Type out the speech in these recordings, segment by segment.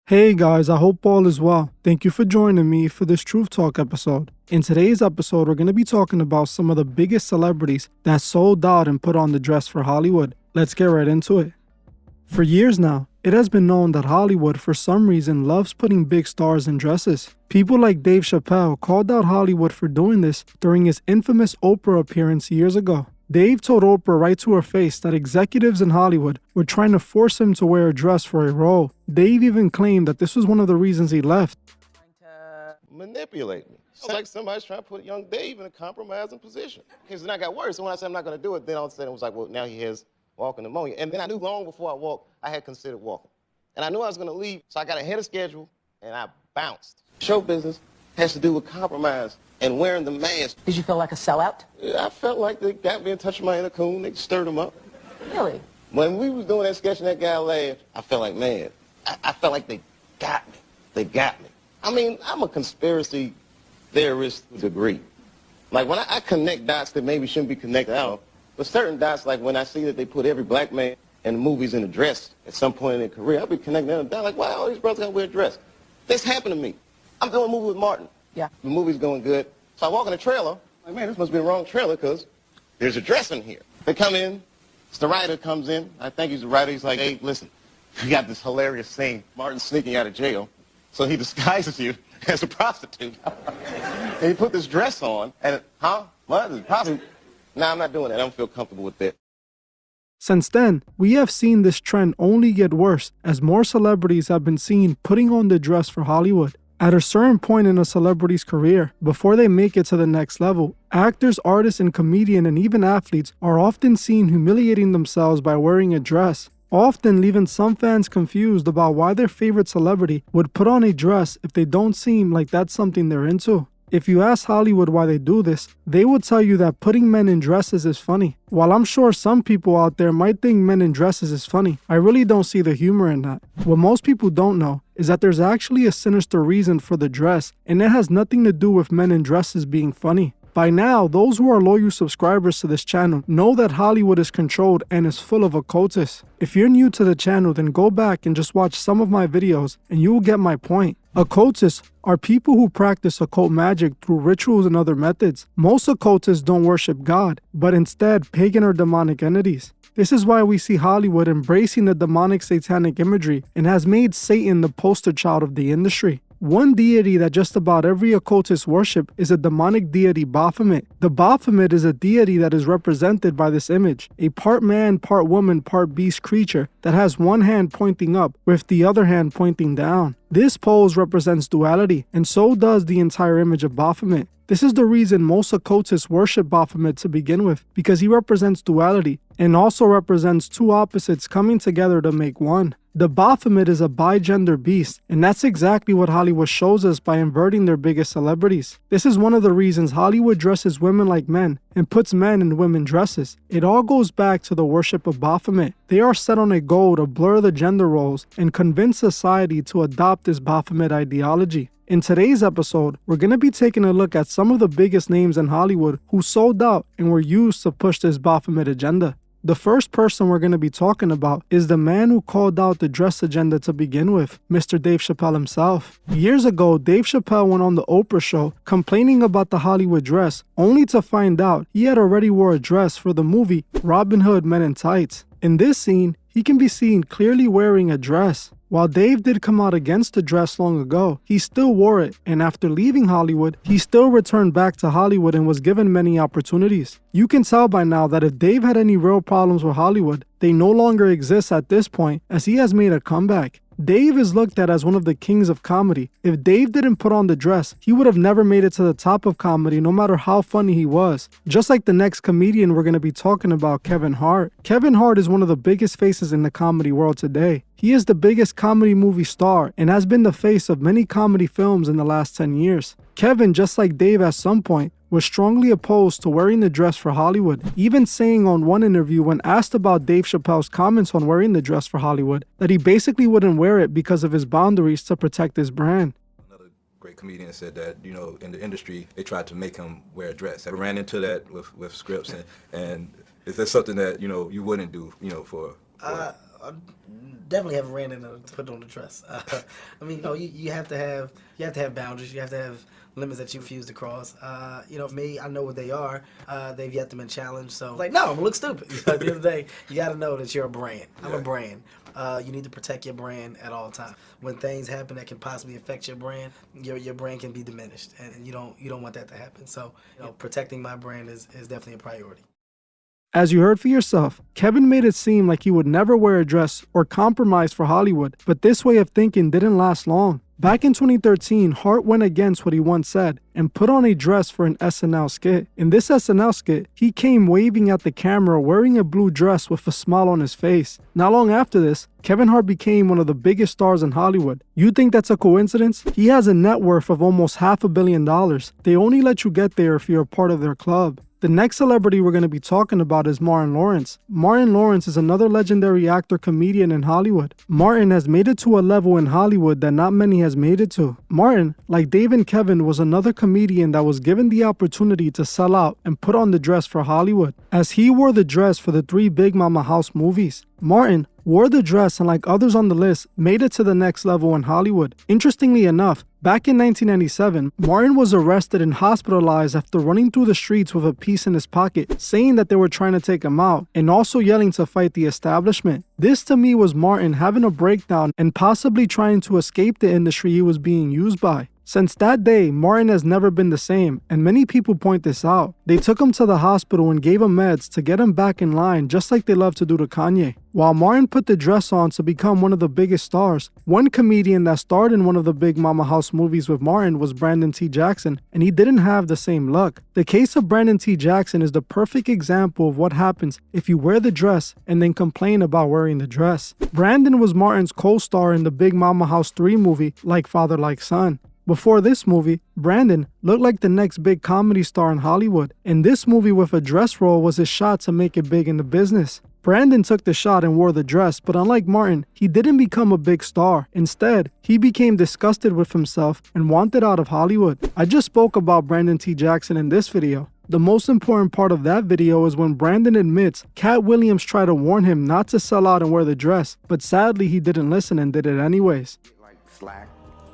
Hey guys, I hope all is well. Thank you for joining me for this Truth Talk episode. In today's episode, we're going to be talking about some of the biggest celebrities that sold out and put on the dress for Hollywood. Let's get right into it. For years now, it has been known that Hollywood for some reason loves putting big stars in dresses. People like Dave Chappelle called out Hollywood for doing this during his infamous Oprah appearance years ago. Dave told Oprah right to her face that executives in Hollywood were trying to force him to wear a dress for a role. Dave even claimed that this was one of the reasons he left. Trying to manipulate me. It's like somebody's trying to put young Dave in a compromising position. Because then I got worse. And when I said I'm not going to do it, then all of a sudden it was like, well, now he has walking pneumonia. And then I knew long before I walked, I had considered walking. And I knew I was going to leave, so I got ahead of schedule, and I bounced. Show business has to do with compromise and wearing the mask. Did you feel like a sellout? I felt like they got me in touch with my inner coon. They stirred him up. Really? When we was doing that sketch and that guy laughed, I felt like, man, I felt like they got me. They got me. I mean, I'm a conspiracy theorist to a degree. Like, when I connect dots that maybe shouldn't be connected out, but certain dots, like when I see that they put every black man in the movies in a dress at some point in their career, I'll be connecting them down like, wow, all these brothers gotta wear a dress. This happened to me. I'm doing a movie with Martin. Yeah. The movie's going good. So I walk in the trailer, like, man, this must be the wrong trailer because there's a dress in here. They come in, the writer comes in. I think he's the writer. He's like, hey, listen, we got this hilarious scene. Martin's sneaking out of jail. So he disguises you as a prostitute. And he put this dress on. And, what? Is it prostitute? Nah, I'm not doing that. I don't feel comfortable with that. Since then, we have seen this trend only get worse as more celebrities have been seen putting on the dress for Hollywood. At a certain point in a celebrity's career, before they make it to the next level, actors, artists, and comedians and even athletes are often seen humiliating themselves by wearing a dress, often leaving some fans confused about why their favorite celebrity would put on a dress if they don't seem like that's something they're into. If you ask Hollywood why they do this, they would tell you that putting men in dresses is funny. While I'm sure some people out there might think men in dresses is funny, I really don't see the humor in that. What most people don't know is that there's actually a sinister reason for the dress, and it has nothing to do with men in dresses being funny. By now, those who are loyal subscribers to this channel know that Hollywood is controlled and is full of occultists. If you're new to the channel, then go back and just watch some of my videos and you will get my point. Occultists are people who practice occult magic through rituals and other methods. Most occultists don't worship God, but instead pagan or demonic entities. This is why we see Hollywood embracing the demonic satanic imagery and has made Satan the poster child of the industry. One deity that just about every occultist worship is a demonic deity Baphomet. The Baphomet is a deity that is represented by this image, a part man, part woman, part beast creature that has one hand pointing up with the other hand pointing down. This pose represents duality, and so does the entire image of Baphomet. This is the reason most occultists worship Baphomet to begin with, because he represents duality and also represents two opposites coming together to make one. The Baphomet is a bigender beast, and that's exactly what Hollywood shows us by inverting their biggest celebrities. This is one of the reasons Hollywood dresses women like men and puts men in women dresses. It all goes back to the worship of Baphomet. They are set on a goal to blur the gender roles and convince society to adopt this Baphomet ideology. In today's episode, we're going to be taking a look at some of the biggest names in Hollywood who sold out and were used to push this Baphomet agenda. The first person we're going to be talking about is the man who called out the dress agenda to begin with, Mr. Dave Chappelle himself. Years ago, Dave Chappelle went on the Oprah show complaining about the Hollywood dress, only to find out he had already wore a dress for the movie Robin Hood Men in Tights. In this scene, he can be seen clearly wearing a dress. While Dave did come out against the dress long ago, he still wore it, and after leaving Hollywood, he still returned back to Hollywood and was given many opportunities. You can tell by now that if Dave had any real problems with Hollywood, they no longer exist at this point, as he has made a comeback. Dave is looked at as one of the kings of comedy. If Dave didn't put on the dress, he would have never made it to the top of comedy no matter how funny he was. Just like the next comedian we're going to be talking about, Kevin Hart. Kevin Hart is one of the biggest faces in the comedy world today. He is the biggest comedy movie star and has been the face of many comedy films in the last 10 years. Kevin, just like Dave at some point, was strongly opposed to wearing the dress for Hollywood, even saying on one interview when asked about Dave Chappelle's comments on wearing the dress for Hollywood, that he basically wouldn't wear it because of his boundaries to protect his brand. Another great comedian said that, in the industry, they tried to make him wear a dress. I ran into that with scripts, and is that something that, you wouldn't do, for Definitely have ran in to put on the dress. I mean, you have to have boundaries. You have to have limits that you refuse to cross. For me, I know what they are. They've yet to been challenged. So, like, no, I'm gonna look stupid. At the end of the day, you got to know that you're a brand. I'm a brand. You need to protect your brand at all times. When things happen that can possibly affect your brand, your brand can be diminished, and you don't want that to happen. So, protecting my brand is definitely a priority. As you heard for yourself, Kevin made it seem like he would never wear a dress or compromise for Hollywood, but this way of thinking didn't last long. Back in 2013, Hart went against what he once said and put on a dress for an SNL skit. In this SNL skit, he came waving at the camera wearing a blue dress with a smile on his face. Not long after this, Kevin Hart became one of the biggest stars in Hollywood. You think that's a coincidence? He has a net worth of almost $500 million. They only let you get there if you're a part of their club. The next celebrity we're going to be talking about is Martin Lawrence. Martin Lawrence is another legendary actor-comedian in Hollywood. Martin has made it to a level in Hollywood that not many has made it to. Martin, like Dave and Kevin, was another comedian that was given the opportunity to sell out and put on the dress for Hollywood, as he wore the dress for the 3 Big Mama House movies. Martin wore the dress and, like others on the list, made it to the next level in Hollywood. Interestingly enough, back in 1997, Martin was arrested and hospitalized after running through the streets with a piece in his pocket, saying that they were trying to take him out, and also yelling to fight the establishment. This to me was Martin having a breakdown and possibly trying to escape the industry he was being used by. Since that day, Martin has never been the same, and many people point this out. They took him to the hospital and gave him meds to get him back in line, just like they love to do to Kanye. While Martin put the dress on to become one of the biggest stars, one comedian that starred in one of the Big Mama House movies with Martin was Brandon T. Jackson, and he didn't have the same luck. The case of Brandon T. Jackson is the perfect example of what happens if you wear the dress and then complain about wearing the dress. Brandon was Martin's co-star in the Big Mama House 3 movie, Like Father Like Son. Before this movie, Brandon looked like the next big comedy star in Hollywood, and this movie with a dress role was his shot to make it big in the business. Brandon took the shot and wore the dress, but unlike Martin, he didn't become a big star. Instead, he became disgusted with himself and wanted out of Hollywood. I just spoke about Brandon T. Jackson in this video. The most important part of that video is when Brandon admits Cat Williams tried to warn him not to sell out and wear the dress, but sadly he didn't listen and did it anyways. Like slack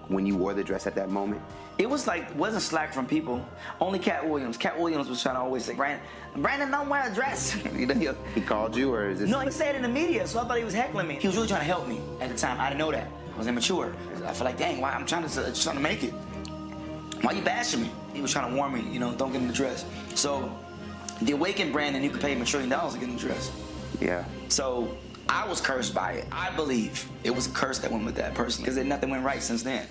when you wore the dress at that moment? It was like, wasn't slack from people. Only Cat Williams. Cat Williams was trying to always say, Brandon, don't wear a dress. He called you, or is this? No, he said it in the media, so I thought he was heckling me. He was really trying to help me at the time. I didn't know that. I was immature. I feel like, dang, why I'm trying to make it. Why you bashing me? He was trying to warn me, don't get in the dress. So, the awakened Brandon, you could pay him $1 trillion to get in the dress. Yeah. So, I was cursed by it. I believe it was a curse that went with that person, because nothing went right since then.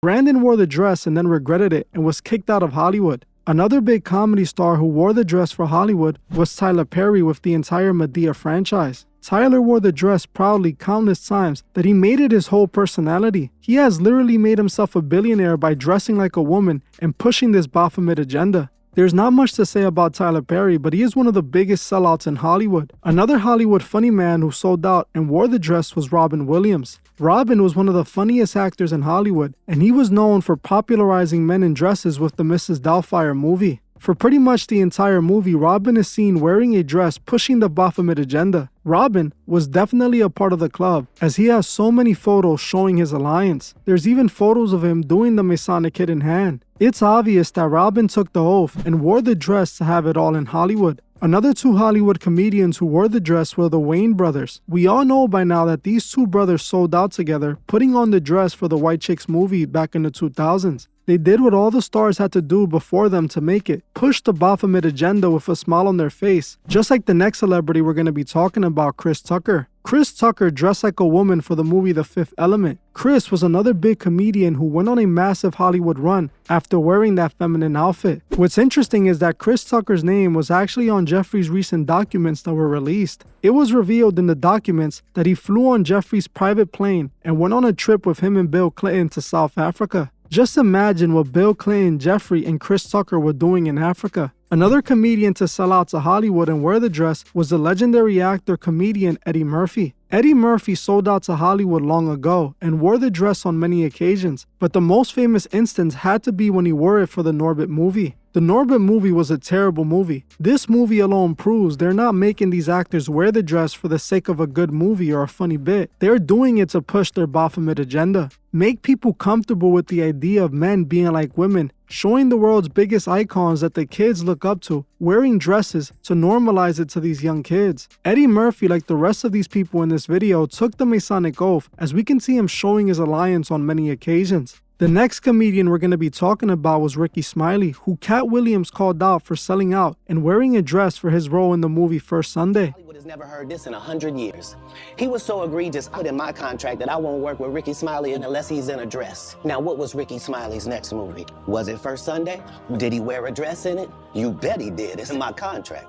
Brandon wore the dress and then regretted it and was kicked out of Hollywood. Another big comedy star who wore the dress for Hollywood was Tyler Perry with the entire Madea franchise. Tyler wore the dress proudly countless times that he made it his whole personality. He has literally made himself a billionaire by dressing like a woman and pushing this Baphomet agenda. There's not much to say about Tyler Perry, but he is one of the biggest sellouts in Hollywood. Another Hollywood funny man who sold out and wore the dress was Robin Williams. Robin was one of the funniest actors in Hollywood, and he was known for popularizing men in dresses with the Mrs. Doubtfire movie. For pretty much the entire movie, Robin is seen wearing a dress pushing the Baphomet agenda. Robin was definitely a part of the club, as he has so many photos showing his alliance. There's even photos of him doing the Masonic hit in hand. It's obvious that Robin took the oath and wore the dress to have it all in Hollywood. Another 2 Hollywood comedians who wore the dress were the Wayne brothers. We all know by now that these 2 brothers sold out together, putting on the dress for the White Chicks movie back in the 2000s. They did what all the stars had to do before them to make it, push the Baphomet agenda with a smile on their face, just like the next celebrity we're going to be talking about, Chris Tucker. Chris Tucker dressed like a woman for the movie The Fifth Element. Chris was another big comedian who went on a massive Hollywood run after wearing that feminine outfit. What's interesting is that Chris Tucker's name was actually on Jeffrey's recent documents that were released. It was revealed in the documents that he flew on Jeffrey's private plane and went on a trip with him and Bill Clinton to South Africa. Just imagine what Bill Clinton, Jeffrey, and Chris Tucker were doing in Africa. Another comedian to sell out to Hollywood and wear the dress was the legendary actor-comedian Eddie Murphy. Eddie Murphy sold out to Hollywood long ago and wore the dress on many occasions, but the most famous instance had to be when he wore it for the Norbit movie. The Norbit movie was a terrible movie. This movie alone proves they're not making these actors wear the dress for the sake of a good movie or a funny bit. They're doing it to push their Baphomet agenda. Make people comfortable with the idea of men being like women, showing the world's biggest icons that the kids look up to, wearing dresses to normalize it to these young kids. Eddie Murphy, like the rest of these people in this video, took the Masonic oath, as we can see him showing his alliance on many occasions. The next comedian we're going to be talking about was Ricky Smiley, who Cat Williams called out for selling out and wearing a dress for his role in the movie First Sunday. Hollywood has never heard this in 100 years. He was so egregious, put in my contract that I won't work with Ricky Smiley unless he's in a dress. Now, what was Ricky Smiley's next movie? Was it First Sunday? Did he wear a dress in it? You bet he did. It's in my contract.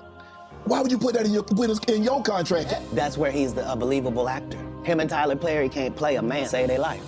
Why would you put that in your contract? That's where he's the unbelievable actor. Him and Tyler Perry can't play a man save their life.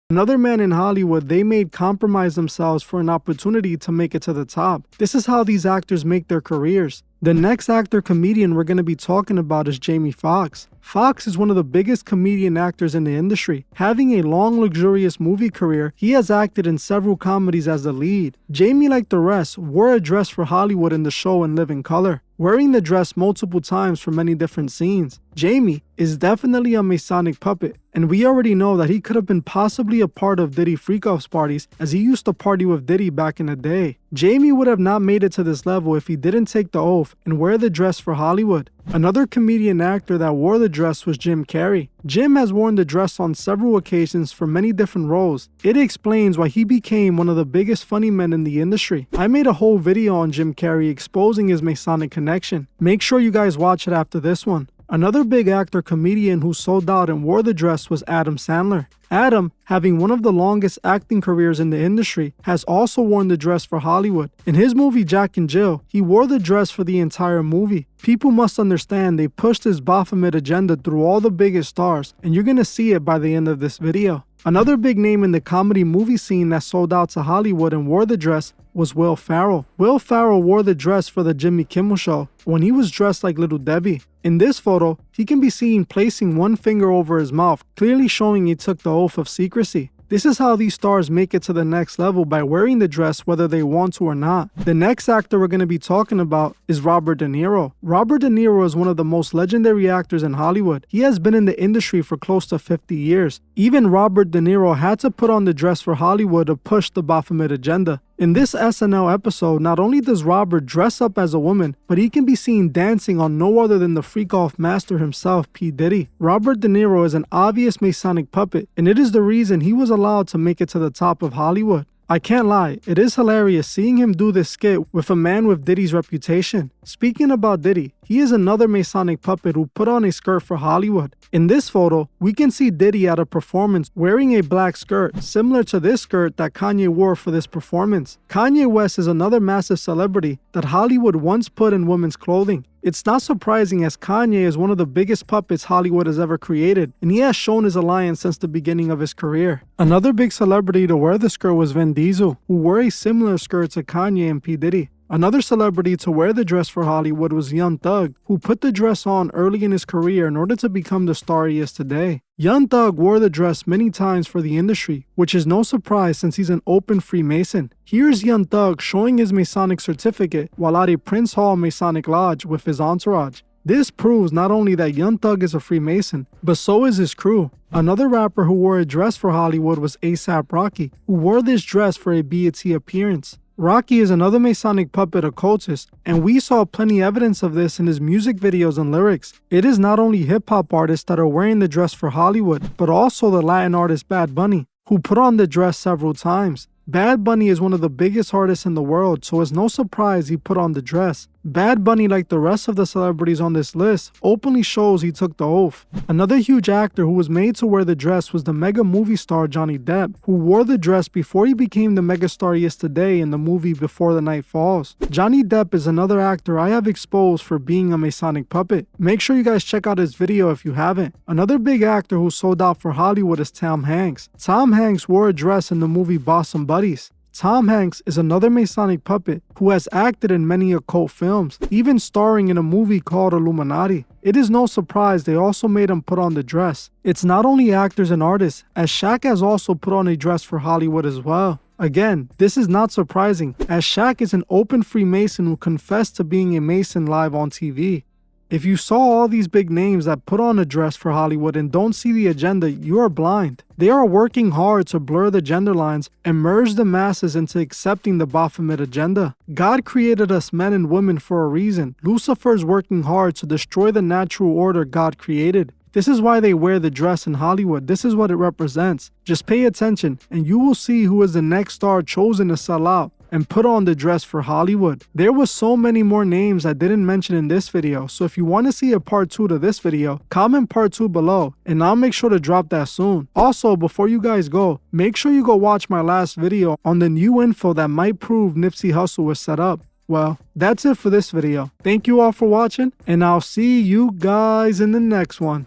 Another man in Hollywood, they made compromise themselves for an opportunity to make it to the top. This is how these actors make their careers. The next actor-comedian we're going to be talking about is Jamie Foxx. Foxx is one of the biggest comedian actors in the industry. Having a long, luxurious movie career, he has acted in several comedies as the lead. Jamie, like the rest, wore a dress for Hollywood in the show In Living Color, wearing the dress multiple times for many different scenes. Jamie is definitely a Masonic puppet, and we already know that he could have been possibly a part of Diddy Freakoffs parties, as he used to party with Diddy back in the day. Jamie would have not made it to this level if he didn't take the oath and wear the dress for Hollywood. Another comedian actor that wore the dress was Jim Carrey. Jim has worn the dress on several occasions for many different roles. It explains why he became one of the biggest funny men in the industry. I made a whole video on Jim Carrey exposing his Masonic connection. Make sure you guys watch it after this one. Another big actor-comedian who sold out and wore the dress was Adam Sandler. Adam, having one of the longest acting careers in the industry, has also worn the dress for Hollywood. In his movie Jack and Jill, he wore the dress for the entire movie. People must understand they pushed his Baphomet agenda through all the biggest stars, and you're gonna see it by the end of this video. Another big name in the comedy movie scene that sold out to Hollywood and wore the dress was Will Ferrell. Will Ferrell wore the dress for the Jimmy Kimmel Show when he was dressed like Little Debbie. In this photo, he can be seen placing one finger over his mouth, clearly showing he took the oath of secrecy. This is how these stars make it to the next level, by wearing the dress whether they want to or not. The next actor we're going to be talking about is Robert De Niro. Robert De Niro is one of the most legendary actors in Hollywood. He has been in the industry for close to 50 years. Even Robert De Niro had to put on the dress for Hollywood to push the Baphomet agenda. In this SNL episode, not only does Robert dress up as a woman, but he can be seen dancing on no other than the freak-off master himself, P. Diddy. Robert De Niro is an obvious Masonic puppet, and it is the reason he was allowed to make it to the top of Hollywood. I can't lie, it is hilarious seeing him do this skit with a man with Diddy's reputation. Speaking about Diddy, he is another Masonic puppet who put on a skirt for Hollywood. In this photo, we can see Diddy at a performance wearing a black skirt, similar to this skirt that Kanye wore for this performance. Kanye West is another massive celebrity that Hollywood once put in women's clothing. It's not surprising, as Kanye is one of the biggest puppets Hollywood has ever created, and he has shown his alliance since the beginning of his career. Another big celebrity to wear the skirt was Vin Diesel, who wore a similar skirt to Kanye and P. Diddy. Another celebrity to wear the dress for Hollywood was Young Thug, who put the dress on early in his career in order to become the star he is today. Young Thug wore the dress many times for the industry, which is no surprise since he's an open Freemason. Here's Young Thug showing his Masonic certificate while at a Prince Hall Masonic Lodge with his entourage. This proves not only that Young Thug is a Freemason, but so is his crew. Another rapper who wore a dress for Hollywood was A$AP Rocky, who wore this dress for a BET appearance. Rocky is another Masonic puppet occultist, and we saw plenty evidence of this in his music videos and lyrics. It is not only hip-hop artists that are wearing the dress for Hollywood, but also the Latin artist Bad Bunny, who put on the dress several times. Bad Bunny is one of the biggest artists in the world, so it's no surprise he put on the dress. Bad Bunny, like the rest of the celebrities on this list, openly shows he took the oath. Another huge actor who was made to wear the dress was the mega movie star Johnny Depp, who wore the dress before he became the megastar he is today in the movie Before the Night Falls. Johnny Depp is another actor I have exposed for being a Masonic puppet. Make sure you guys check out his video if you haven't. Another big actor who sold out for Hollywood is Tom Hanks. Tom Hanks wore a dress in the movie Boston Buddies. Tom Hanks is another Masonic puppet who has acted in many occult films, even starring in a movie called Illuminati. It is no surprise they also made him put on the dress. It's not only actors and artists, as Shaq has also put on a dress for Hollywood as well. Again, this is not surprising, as Shaq is an open Freemason who confessed to being a Mason live on TV. If you saw all these big names that put on a dress for Hollywood and don't see the agenda, you are blind. They are working hard to blur the gender lines and merge the masses into accepting the Baphomet agenda. God created us men and women for a reason. Lucifer is working hard to destroy the natural order God created. This is why they wear the dress in Hollywood. This is what it represents. Just pay attention and you will see who is the next star chosen to sell out and put on the dress for Hollywood. There was so many more names I didn't mention in this video, so if you want to see a part 2 to this video, comment part 2 below and I'll make sure to drop that soon. Also, before you guys go, make sure you go watch my last video on the new info that might prove Nipsey Hussle was set up. Well, that's it for this video. Thank you all for watching and I'll see you guys in the next one.